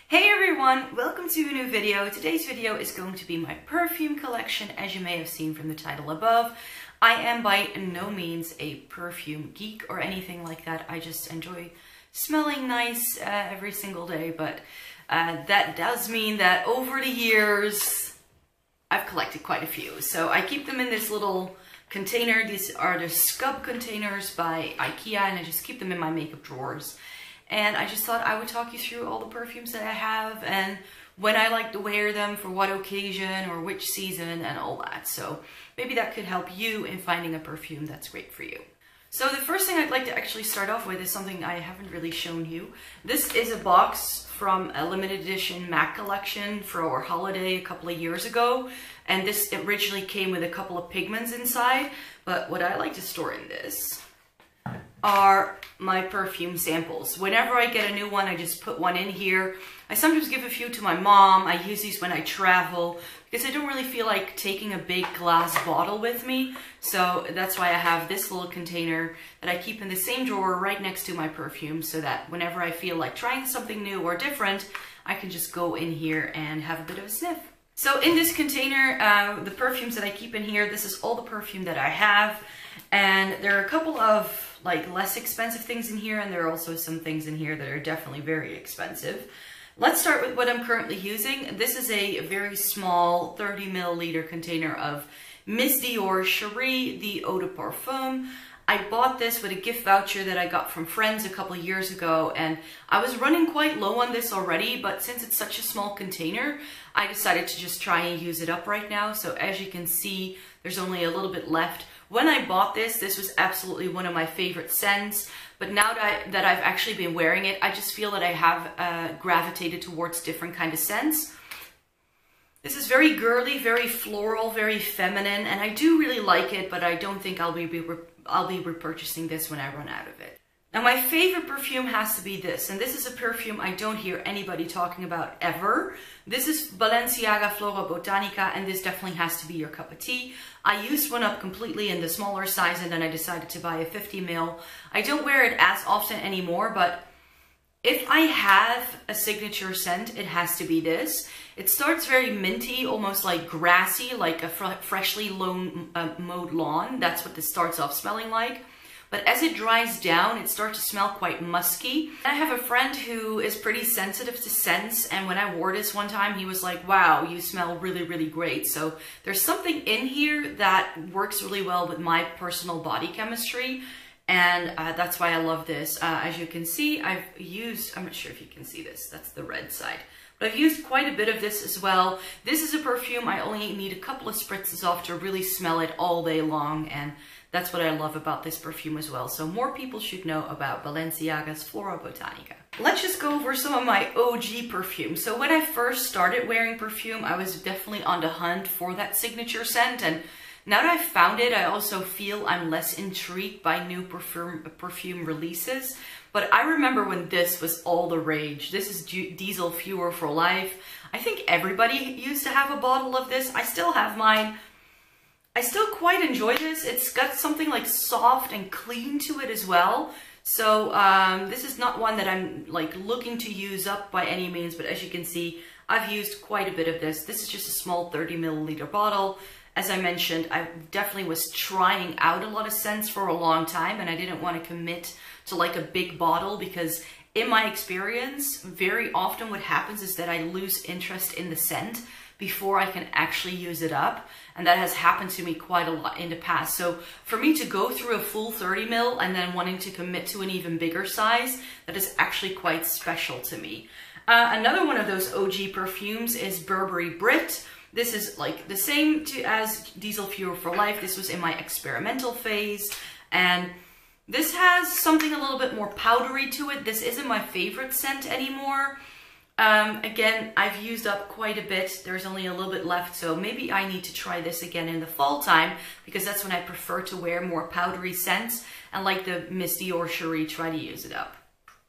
Hey everyone, welcome to a new video. Today's video is going to be my perfume collection, as you may have seen from the title above. I am by no means a perfume geek or anything like that. I just enjoy smelling nice every single day, but that does mean that over the years I've collected quite a few. So I keep them in this little container. These are the Scub containers by IKEA, and I just keep them in my makeup drawers. And I just thought I would talk you through all the perfumes that I have and when I like to wear them, for what occasion or which season and all that. So maybe that could help you in finding a perfume that's great for you. So the first thing I'd like to actually start off with is something I haven't really shown you. This is a box from a limited edition MAC collection for our holiday a couple of years ago. And this originally came with a couple of pigments inside. But what I like to store in this are my perfume samples. Whenever I get a new one, I just put one in here. I sometimes give a few to my mom. I use these when I travel because I don't really feel like taking a big glass bottle with me. So that's why I have this little container that I keep in the same drawer right next to my perfume, so that whenever I feel like trying something new or different, I can just go in here and have a bit of a sniff. So in this container, the perfumes that I keep in here, this is all the perfume that I have. And there are a couple of like less expensive things in here, and there are also some things in here that are definitely very expensive. Let's start with what I'm currently using. This is a very small 30 milliliter container of Miss Dior Cherie, the Eau de Parfum. I bought this with a gift voucher that I got from friends a couple of years ago, and I was running quite low on this already, but since it's such a small container, I decided to just try and use it up right now. So as you can see, there's only a little bit left. When I bought this, this was absolutely one of my favorite scents, but now that I've actually been wearing it, I just feel that I have gravitated towards different kind of scents. This is very girly, very floral, very feminine, and I do really like it, but I don't think I'll be repurchasing this when I run out of it. Now my favorite perfume has to be this, and this is a perfume I don't hear anybody talking about ever. This is Balenciaga Flora Botanica, and this definitely has to be your cup of tea. I used one up completely in the smaller size, and then I decided to buy a 50 ml. I don't wear it as often anymore, but if I have a signature scent, it has to be this. It starts very minty, almost like grassy, like a freshly mowed lawn. That's what this starts off smelling like. But as it dries down, it starts to smell quite musky. I have a friend who is pretty sensitive to scents, and when I wore this one time, he was like, wow, you smell really, really great. So there's something in here that works really well with my personal body chemistry, and that's why I love this. As you can see, I've used, I'm not sure if you can see this, that's the red side. But I've used quite a bit of this as well. This is a perfume I only need a couple of spritzes off to really smell it all day long, and that's what I love about this perfume as well. So more people should know about Balenciaga's Flora Botanica. Let's just go over some of my OG perfumes. So when I first started wearing perfume, I was definitely on the hunt for that signature scent, and now that I've found it, I also feel I'm less intrigued by new perfume releases. But I remember when this was all the rage. This is Diesel Fuel for Life. I think everybody used to have a bottle of this. I still have mine. I still quite enjoy this. It's got something like soft and clean to it as well. So this is not one that I'm like looking to use up by any means, but as you can see, I've used quite a bit of this. This is just a small 30 milliliter bottle. As I mentioned, I definitely was trying out a lot of scents for a long time, and I didn't want to commit to like a big bottle because in my experience, very often what happens is that I lose interest in the scent before I can actually use it up. And that has happened to me quite a lot in the past. So for me to go through a full 30 ml and then wanting to commit to an even bigger size, that is actually quite special to me. Another one of those OG perfumes is Burberry Brit. This is like the same as Diesel Fuel for Life. This was in my experimental phase, and this has something a little bit more powdery to it. This isn't my favorite scent anymore. Again, I've used up quite a bit. There's only a little bit left, so maybe I need to try this again in the fall time, because that's when I prefer to wear more powdery scents, and like the Miss Dior Cherie, try to use it up.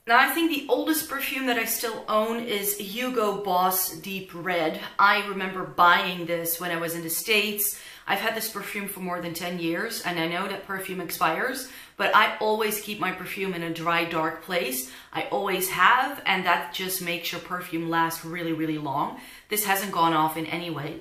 Now, I think the oldest perfume that I still own is Hugo Boss Deep Red. I remember buying this when I was in the States. I've had this perfume for more than 10 years, and I know that perfume expires, but I always keep my perfume in a dry, dark place. I always have, and that just makes your perfume last really, really long. This hasn't gone off in any way,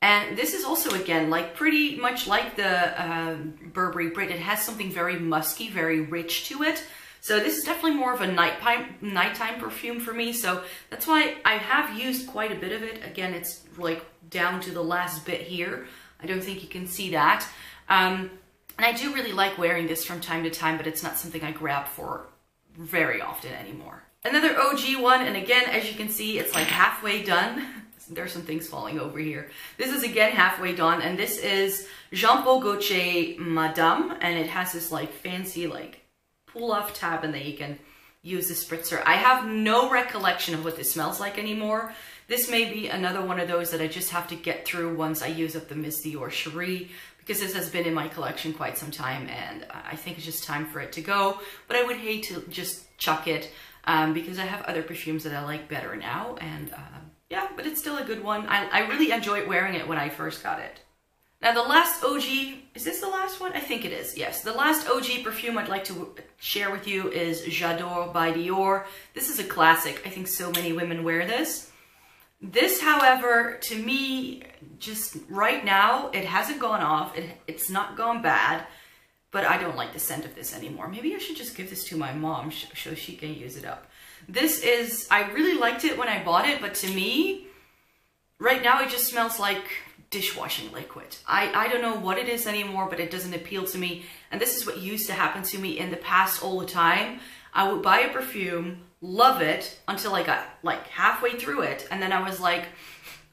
And this is also, again, like pretty much like the Burberry Brit. It has something very musky, very rich to it. So this is definitely more of a nighttime perfume for me. So that's why I have used quite a bit of it. Again, it's like down to the last bit here. I don't think you can see that. And I do really like wearing this from time to time, but it's not something I grab for very often anymore. Another OG one, and again, as you can see, it's like halfway done. There's some things falling over here. This is again halfway done, and this is Jean Paul Gaultier Madame, and it has this like fancy like pull-off tab, and then you can use the spritzer. I have no recollection of what this smells like anymore. This may be another one of those that I just have to get through once I use up the Miss Dior Cherie, because this has been in my collection quite some time, and I think it's just time for it to go. But I would hate to just chuck it, because I have other perfumes that I like better now, and yeah, but it's still a good one. I really enjoyed wearing it when I first got it. Now the last OG, is this the last one? I think it is, yes. The last OG perfume I'd like to share with you is J'adore by Dior. This is a classic. I think so many women wear this. This, however, to me, just right now, it hasn't gone off. It's not gone bad, but I don't like the scent of this anymore. Maybe I should just give this to my mom so she can use it up. This is, I really liked it when I bought it, but to me, right now it just smells like dishwashing liquid. I don't know what it is anymore, but it doesn't appeal to me. And this is what used to happen to me in the past all the time. I would buy a perfume, love it, until I got like halfway through it. And then I was like,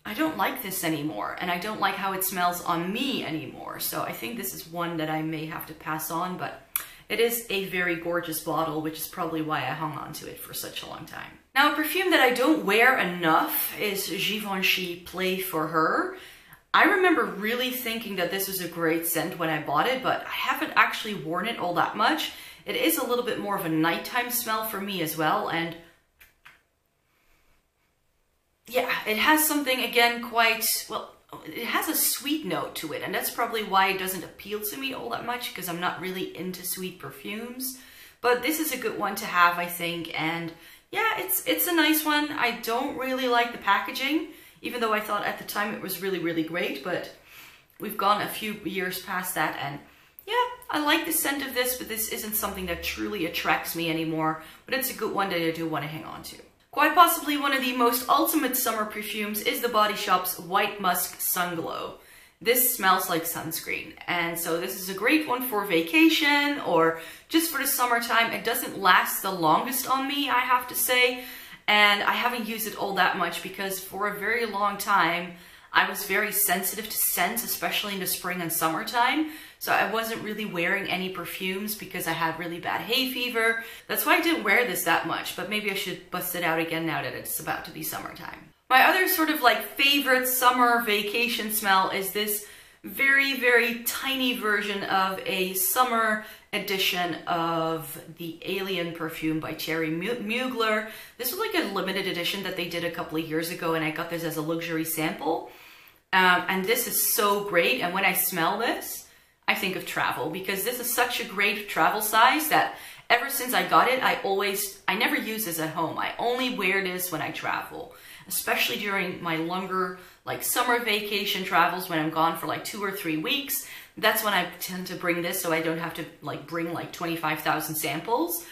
I don't like this anymore. And I don't like how it smells on me anymore. So I think this is one that I may have to pass on, but it is a very gorgeous bottle, which is probably why I hung on to it for such a long time. Now, a perfume that I don't wear enough is Givenchy Play for Her. I remember really thinking that this was a great scent when I bought it, but I haven't actually worn it all that much. It is a little bit more of a nighttime smell for me as well, and yeah, it has something, again, quite, well, it has a sweet note to it, and that's probably why it doesn't appeal to me all that much, because I'm not really into sweet perfumes. But this is a good one to have, I think, and yeah, it's a nice one. I don't really like the packaging, even though I thought at the time it was really, really great, but we've gone a few years past that, and yeah, I like the scent of this, but this isn't something that truly attracts me anymore, but it's a good one that I do want to hang on to. Quite possibly one of the most ultimate summer perfumes is the Body Shop's White Musk Sun Glow. This smells like sunscreen, and so this is a great one for vacation or just for the summertime. It doesn't last the longest on me, I have to say, and I haven't used it all that much because for a very long time I was very sensitive to scents, especially in the spring and summertime. So I wasn't really wearing any perfumes because I had really bad hay fever. That's why I didn't wear this that much, but maybe I should bust it out again now that it's about to be summertime. My other sort of like favorite summer vacation smell is this very, very tiny version of a summer edition of the Alien perfume by Thierry Mugler. This was like a limited edition that they did a couple of years ago, and I got this as a luxury sample. And this is so great, and when I smell this, I think of travel, because this is such a great travel size that ever since I got it, I never use this at home. I only wear this when I travel, especially during my longer like summer vacation travels when I'm gone for like 2 or 3 weeks. That's when I tend to bring this, so I don't have to like bring like 25,000 samples.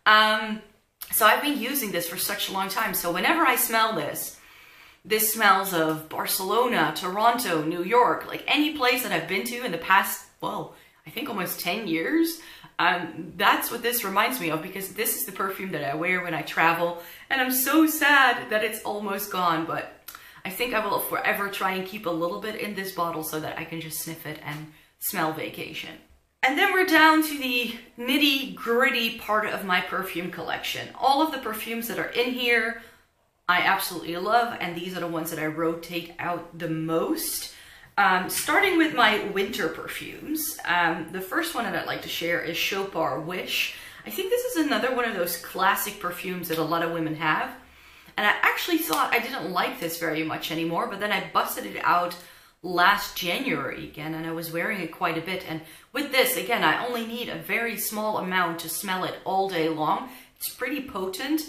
So I've been using this for such a long time. So whenever I smell this, this smells of Barcelona, Toronto, New York, like any place that I've been to in the past, well, I think almost 10 years. That's what this reminds me of, because this is the perfume that I wear when I travel, and I'm so sad that it's almost gone, but I think I will forever try and keep a little bit in this bottle so that I can just sniff it and smell vacation. And then we're down to the nitty-gritty part of my perfume collection. All of the perfumes that are in here I absolutely love, and these are the ones that I rotate out the most. Starting with my winter perfumes, the first one that I'd like to share is Chopard Wish. I think this is another one of those classic perfumes that a lot of women have. And I actually thought I didn't like this very much anymore, but then I busted it out last January again, and I was wearing it quite a bit. And with this, again, I only need a very small amount to smell it all day long. It's pretty potent.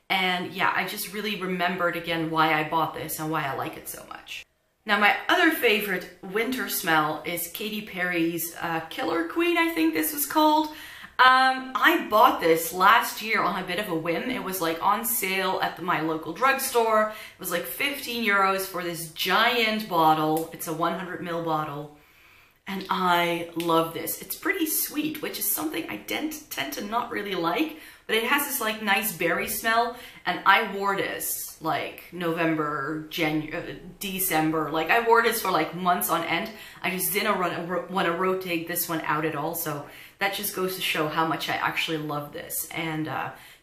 And yeah, I just really remembered again why I bought this and why I like it so much. Now, my other favorite winter smell is Katy Perry's Killer Queen, I think this was called. I bought this last year on a bit of a whim. It was like on sale at my local drugstore. It was like 15 euros for this giant bottle. It's a 100 ml bottle. And I love this. It's pretty sweet, which is something I tend to not really like, but it has this like nice berry smell. And I wore this like November, January, December. Like I wore this for like months on end. I just didn't want to rotate this one out at all. So that just goes to show how much I actually love this. And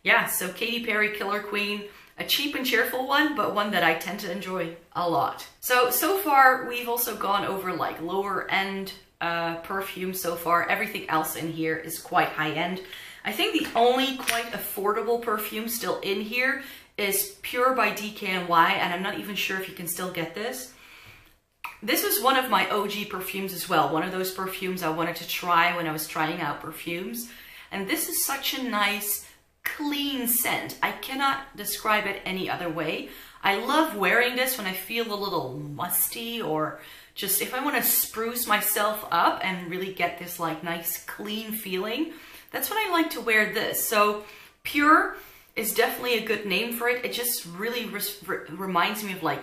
yeah, so Katy Perry Killer Queen, a cheap and cheerful one, but one that I tend to enjoy a lot. So far we've also gone over like lower end perfume so far. Everything else in here is quite high end. I think the only quite affordable perfume still in here is Pure by DKNY, and I'm not even sure if you can still get this. This was one of my OG perfumes as well. One of those perfumes I wanted to try when I was trying out perfumes. And this is such a nice, clean scent. I cannot describe it any other way. I love wearing this when I feel a little musty, or just if I want to spruce myself up and really get this like nice, clean feeling. That's when I like to wear this. So Pure is definitely a good name for it. It just really reminds me of like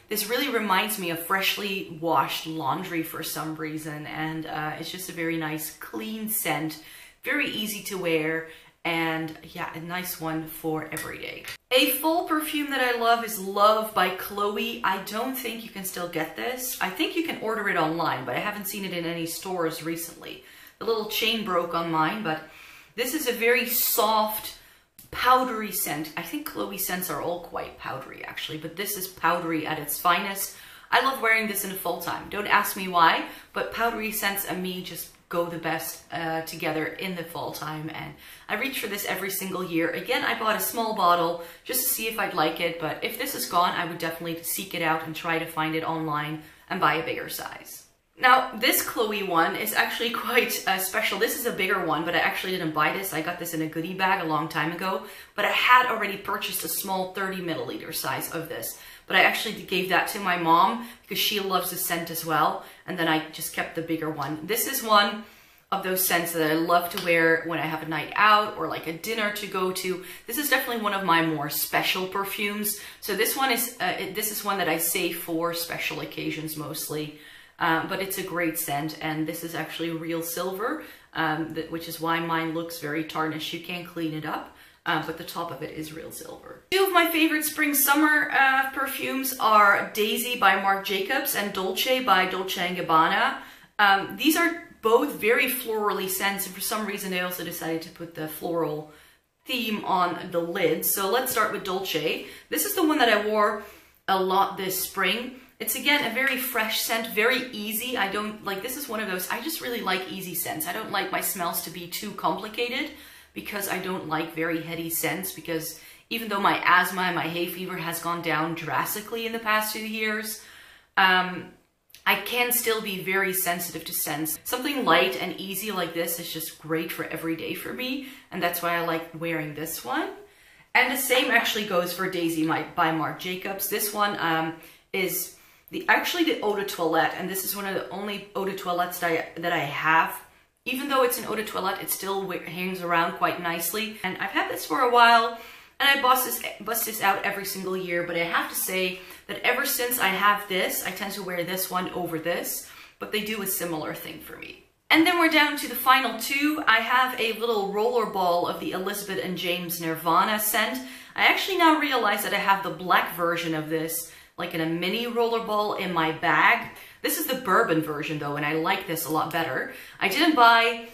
this really reminds me of freshly washed laundry for some reason. And it's just a very nice, clean scent, very easy to wear. And yeah, a nice one for every day. A full perfume that I love is Love by Chloé. I don't think you can still get this. I think you can order it online, but I haven't seen it in any stores recently. The little chain broke on mine, but this is a very soft, powdery scent. I think Chloé scents are all quite powdery actually, but this is powdery at its finest. I love wearing this in the fall time. Don't ask me why, but powdery scents and me just go the best together in the fall time, and I reach for this every single year. Again, I bought a small bottle just to see if I'd like it, but if this is gone, I would definitely seek it out and try to find it online and buy a bigger size. Now, this Chloé one is actually quite special. This is a bigger one, but I actually didn't buy this. I got this in a goodie bag a long time ago, but I had already purchased a small 30 milliliter size of this. But I actually gave that to my mom because she loves the scent as well. And then I just kept the bigger one. This is one of those scents that I love to wear when I have a night out or like a dinner to go to. This is definitely one of my more special perfumes. So this one is, this is one that I save for special occasions mostly. But it's a great scent, and this is actually real silver, which is why mine looks very tarnished. You can't clean it up. But the top of it is real silver. Two of my favorite spring-summer perfumes are Daisy by Marc Jacobs and Dolce by Dolce & Gabbana. These are both very florally scents, and for some reason they also decided to put the floral theme on the lid. So let's start with Dolce. This is the one that I wore a lot this spring. It's again a very fresh scent, very easy. I don't like, this is one of those, I just really like easy scents. I don't like my smells to be too complicated, because I don't like very heady scents, because even though my asthma and my hay fever has gone down drastically in the past 2 years, I can still be very sensitive to scents. Something light and easy like this is just great for every day for me, and that's why I like wearing this one. And the same actually goes for Daisy by Marc Jacobs. This one is actually the eau de toilette, and this is one of the only eau de toilettes that I have. Even though it's an eau de toilette, it still hangs around quite nicely. And I've had this for a while, and I bust this out every single year. But I have to say that ever since I have this, I tend to wear this one over this. But they do a similar thing for me. And then we're down to the final two. I have a little roller ball of the Elizabeth and James Nirvana scent. I actually now realize that I have the black version of this, like in a mini rollerball in my bag. This is the bourbon version though, and I like this a lot better. I didn't buy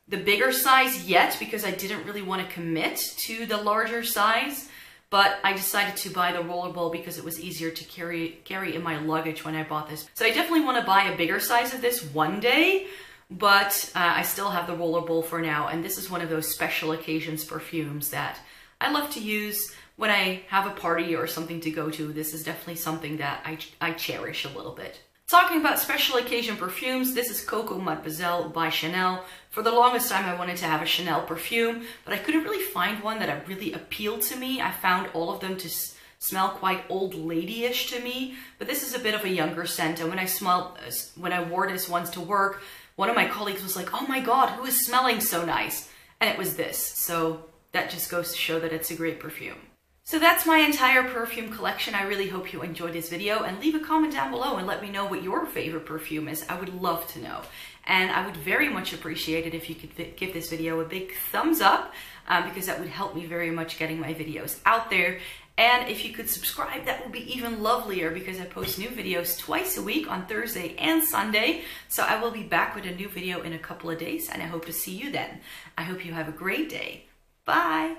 the bigger size yet because I didn't really want to commit to the larger size, but I decided to buy the rollerball because it was easier to carry in my luggage when I bought this. So I definitely want to buy a bigger size of this one day, but I still have the rollerball for now, and this is one of those special occasions perfumes that I love to use when I have a party or something to go to, this is definitely something that I cherish a little bit. Talking about special occasion perfumes, this is Coco Mademoiselle by Chanel. For the longest time I wanted to have a Chanel perfume, but I couldn't really find one that really appealed to me. I found all of them to smell quite old lady-ish to me, but this is a bit of a younger scent, and when I wore this once to work, one of my colleagues was like, "Oh my god, who is smelling so nice?" And it was this, so that just goes to show that it's a great perfume. So that's my entire perfume collection. I really hope you enjoyed this video, and leave a comment down below and let me know what your favorite perfume is. I would love to know. And I would very much appreciate it if you could give this video a big thumbs up, because that would help me very much getting my videos out there. And if you could subscribe, that would be even lovelier, because I post new videos twice a week on Thursday and Sunday. So I will be back with a new video in a couple of days, and I hope to see you then. I hope you have a great day. Bye!